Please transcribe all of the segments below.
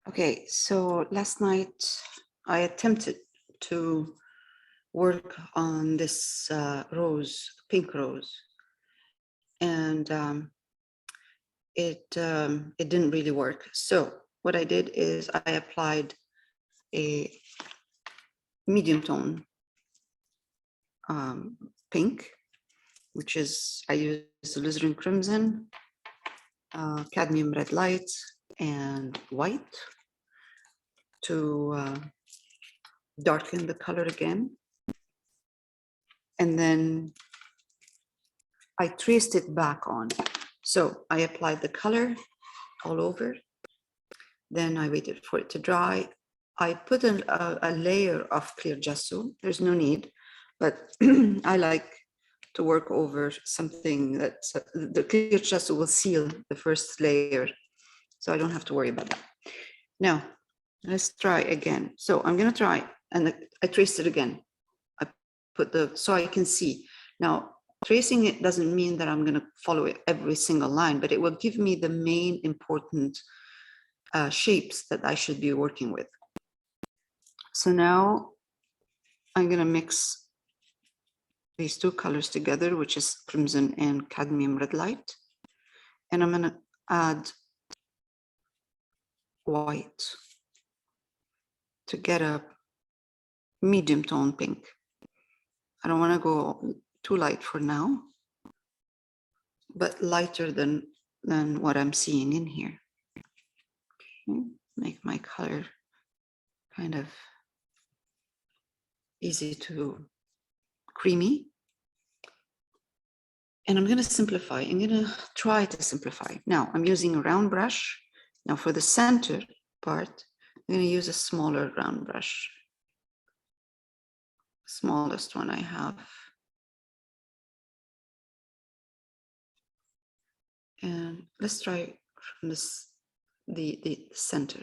Okay, so last night I attempted to work on this rose, pink rose, and it didn't really work. So what I did is I applied a medium tone pink, which is I used alizarin crimson, cadmium red light, and white to darken the color again. And then I traced it back on. So I applied the color all over. Then I waited for it to dry. I put a layer of clear gesso. There's no need, but I like to work over something that the clear gesso will seal the first layer. So I don't have to worry about that. Now, let's try again. So I'm going to try, and I traced it again. I put so I can see. Now, tracing it doesn't mean that I'm going to follow it every single line, but it will give me the main important shapes that I should be working with. So now I'm going to mix these two colors together, which is crimson and cadmium red light. And I'm going to add white to get a medium tone pink. I don't want to go too light for now, but lighter than what I'm seeing in here. Okay. Make my color kind of easy to creamy. And I'm going to simplify. I'm going to try to simplify. Now I'm using a round brush. Now for the center part, I'm going to use a smaller round brush. Smallest one I have. And let's try from this, the center.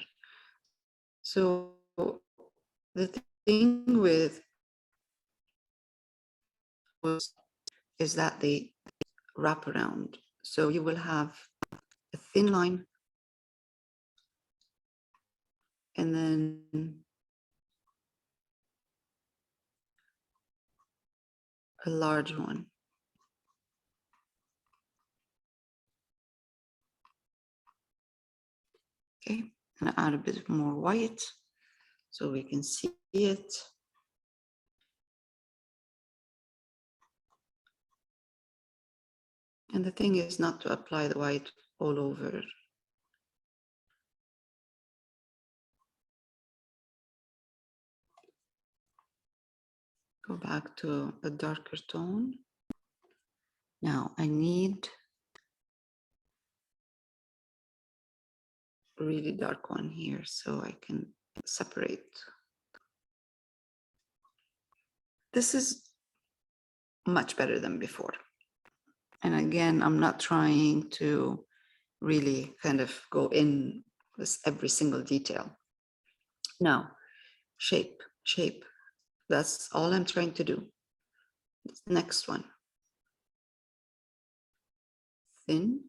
So the thing with is that they wrap around. So you will have a thin line and then a large one. Okay, and add a bit more white so we can see it. And the thing is not to apply the white all over. Go back to a darker tone. Now I need a really dark one here so I can separate. This is much better than before. And again, I'm not trying to really kind of go in with every single detail. Now, shape. That's all I'm trying to do. Next one. Thin.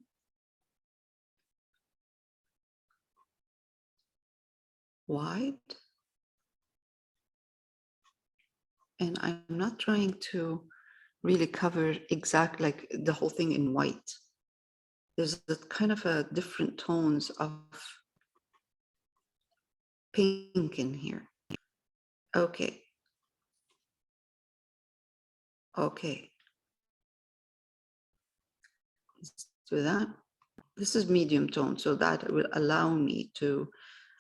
Wide. And I'm not trying to really cover exact like the whole thing in white. There's a kind of a different tones of pink in here. Okay. Okay. Let's do that. This is medium tone, so that will allow me to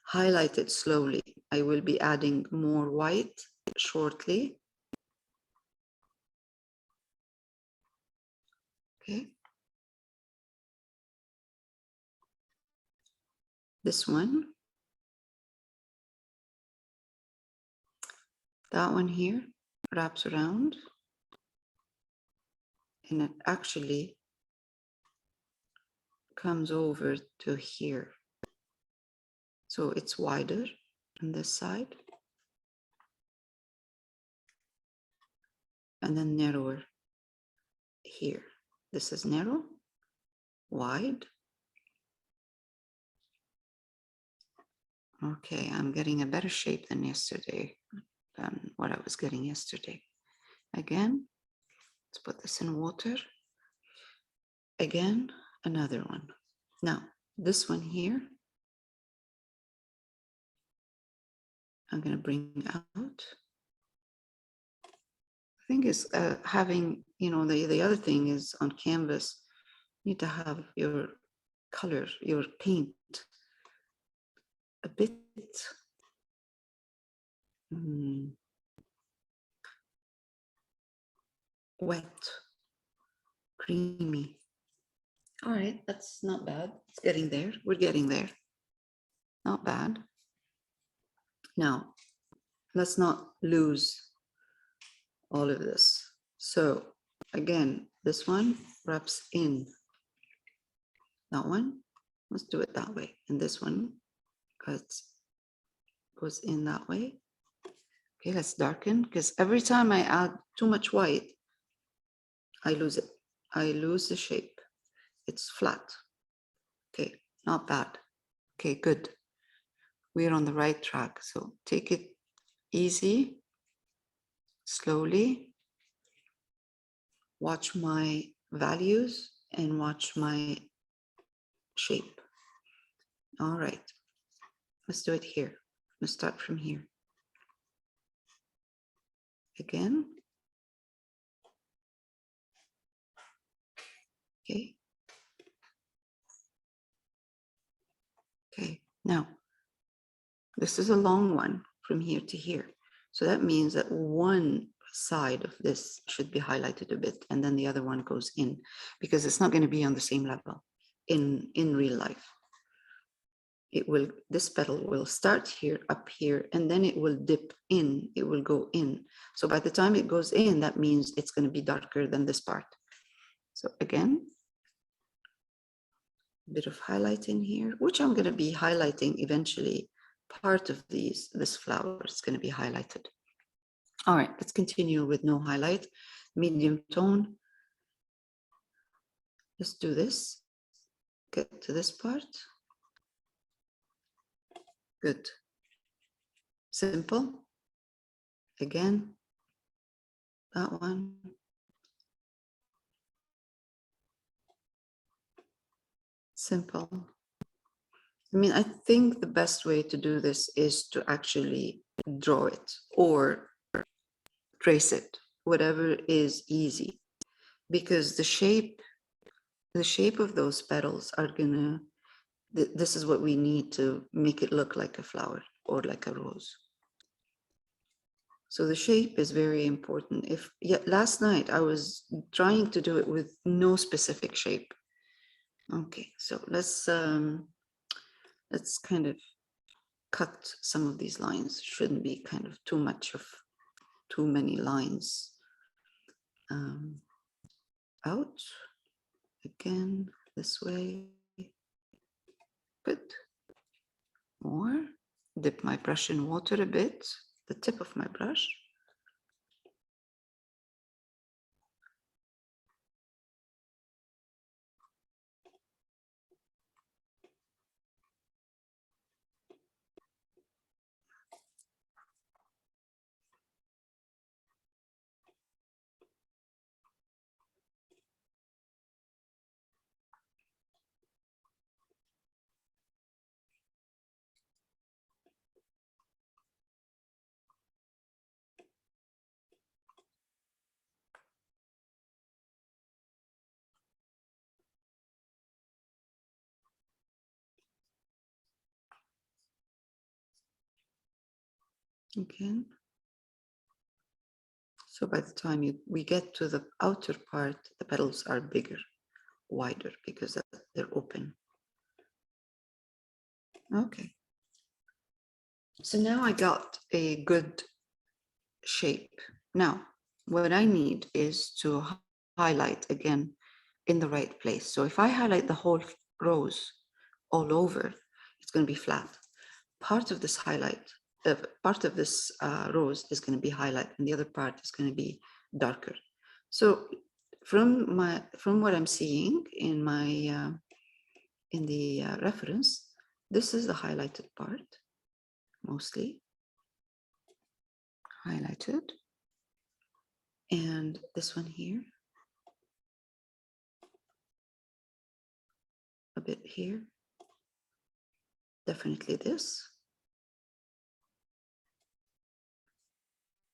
highlight it slowly. I will be adding more white shortly. Okay. This one. That one here wraps around. And it actually comes over to here. So it's wider on this side. And then narrower here. This is narrow, wide. Okay, I'm getting a better shape than yesterday, than what I was getting yesterday. Again, let's put this in water. Again, another one. Now, this one here, I'm going to bring out. The thing is, having, the other thing is on canvas, you need to have your color, your paint a bit wet, creamy. All right, that's not bad. It's getting there. We're getting there. Not bad. Now, let's not lose all of this. So again, this one wraps in that one. Let's do it that way. And this one goes in that way. Okay, let's darken, because every time I add too much white, I lose it. I lose the shape. It's flat. Okay, not bad. Okay, good. We're on the right track. So take it easy, slowly. Watch my values and watch my shape. All right, let's do it here. Let's start from here. Again. Okay. Okay, now, this is a long one from here to here. So that means that one side of this should be highlighted a bit, and then the other one goes in, because it's not going to be on the same level in real life. This petal will start here, up here, and then it will dip in, it will go in. So by the time it goes in, that means it's going to be darker than this part. So again, a bit of highlighting here, which I'm going to be highlighting eventually. Part of this flower is going to be highlighted. All right, let's continue with no highlight, medium tone. Let's do this. Get to this part. Good. Simple. Again, that one. Simple. I mean, I think the best way to do this is to actually draw it or trace it, whatever is easy, because the shape of those petals are gonna, this is what we need to make it look like a flower or like a rose. So the shape is very important. Last night I was trying to do it with no specific shape. Okay, so let's kind of cut some of these lines. Shouldn't be kind of too many lines out. Again, this way. Good. More. Dip my brush in water a bit, the tip of my brush. Again. So by the time we get to the outer part, the petals are bigger, wider, because they're open. Okay. So now I got a good shape. Now, what I need is to highlight again in the right place. So if I highlight the whole rose all over, it's going to be flat. Part of this rose is going to be highlight, and the other part is going to be darker. So from what I'm seeing in my in the reference, this is the highlighted part. mostly highlighted. And this one here, a bit here, definitely this.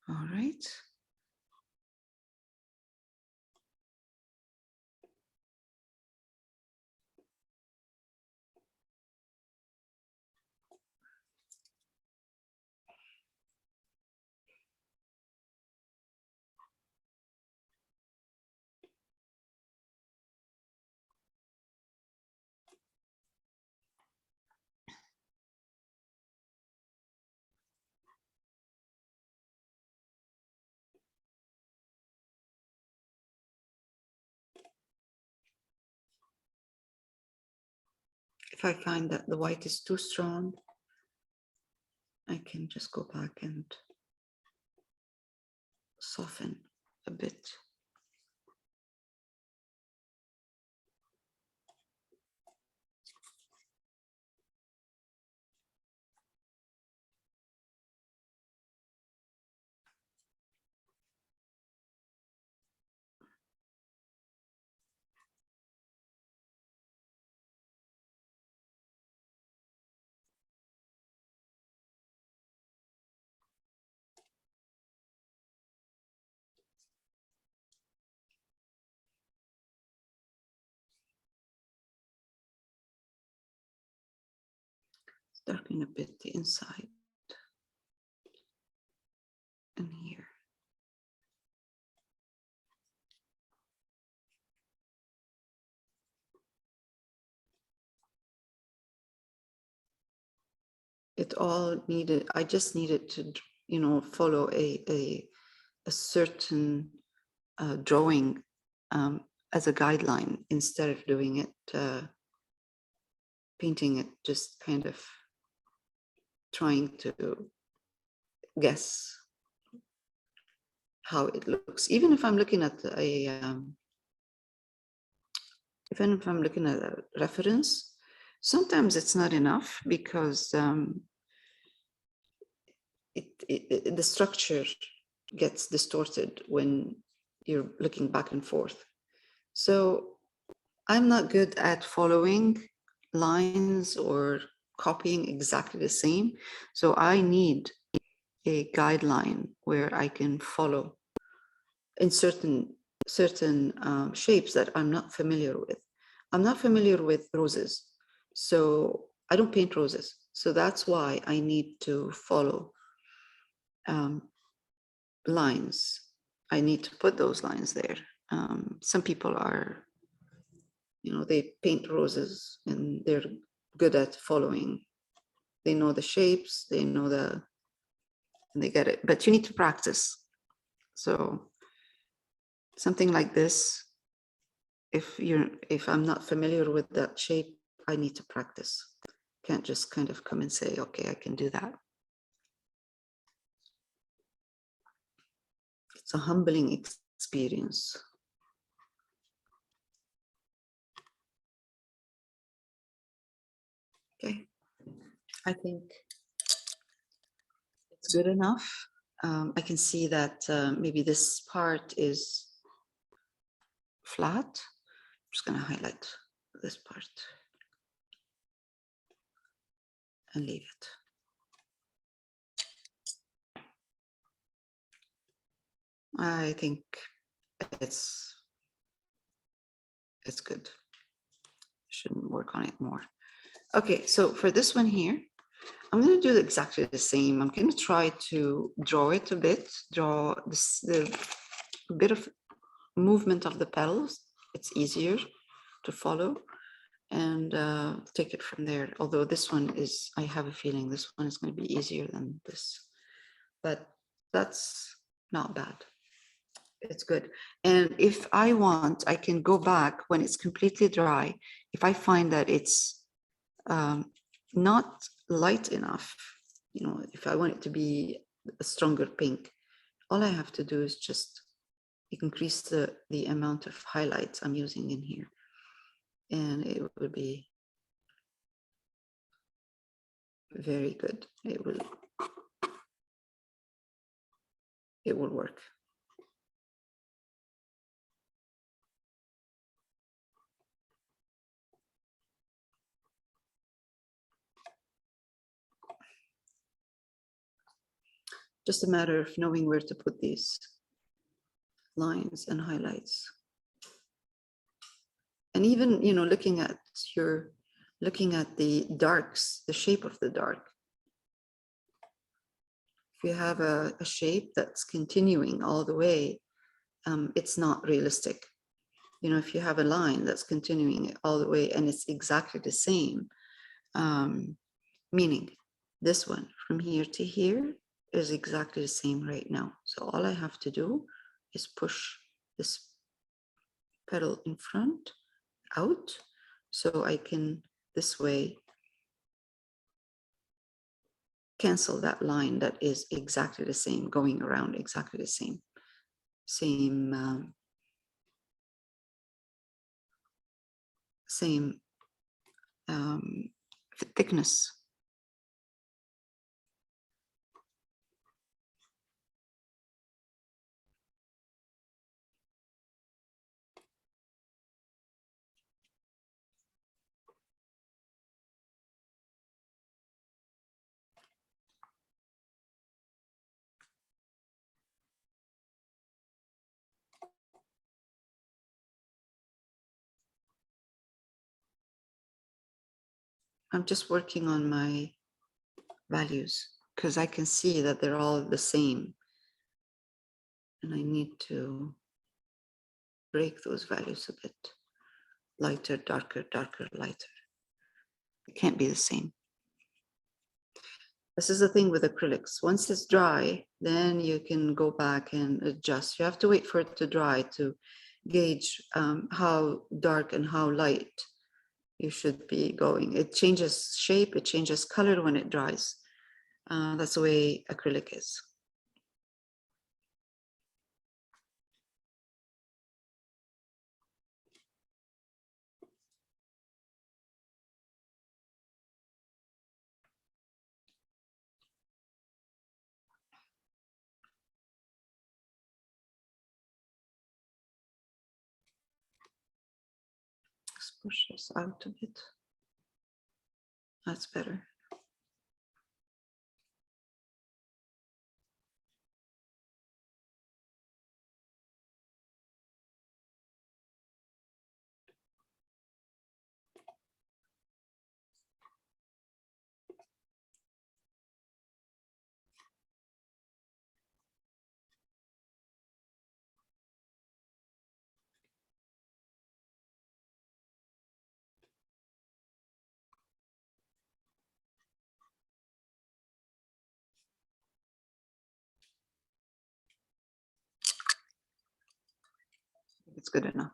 All right. If I find that the white is too strong, I can just go back and soften a bit. Darken a bit the inside and here. It all needed, I just needed to, you know, follow a certain drawing as a guideline instead of doing it, painting it, just kind of trying to guess how it looks. Even if I'm looking at even if I'm looking at a reference, sometimes it's not enough because the structure gets distorted when you're looking back and forth. So I'm not good at following lines or copying exactly the same. So I need a guideline where I can follow in certain shapes that I'm not familiar with. I'm not familiar with roses, so I don't paint roses. So that's why I need to follow lines. I need to put those lines there. Some people are, you know, they paint roses and they're good at following. They know the shapes, they know they get it, but you need to practice. So something like this, if I'm not familiar with that shape, I need to practice. Can't just kind of come and say, okay, I can do that. It's a humbling experience. Okay, I think it's good enough. I can see that maybe this part is flat. I'm just going to highlight this part and leave it. I think it's good. Shouldn't work on it more. Okay, so for this one here, I'm going to do exactly the same. I'm going to try to draw it a bit, draw the bit of movement of the petals. It's easier to follow and take it from there. Although this one is, I have a feeling this one is going to be easier than this, but that's not bad. It's good. And if I want, I can go back when it's completely dry. If I find that it's not light enough, you know, if I want it to be a stronger pink, all I have to do is just increase the amount of highlights I'm using in here. And it will be very good. It will it will work. Just a matter of knowing where to put these lines and highlights. And even, you know, looking at the darks, the shape of the dark. If you have a shape that's continuing all the way, it's not realistic. You know, if you have a line that's continuing all the way and it's exactly the same, meaning this one from here to here is exactly the same right now. So all I have to do is push this petal in front out, so I can this way cancel that line that is exactly the same, going around exactly the same thickness. I'm just working on my values because I can see that they're all the same. And I need to break those values a bit. Lighter, darker, darker, lighter. It can't be the same. This is the thing with acrylics. Once it's dry, then you can go back and adjust. You have to wait for it to dry to gauge how dark and how light you should be going. It changes shape, it changes color when it dries. That's the way acrylic is. Let's push this out a bit. That's better. It's good enough.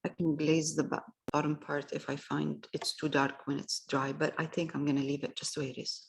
I can glaze the bottom part if I find it's too dark when it's dry, but I think I'm going to leave it just the way it is.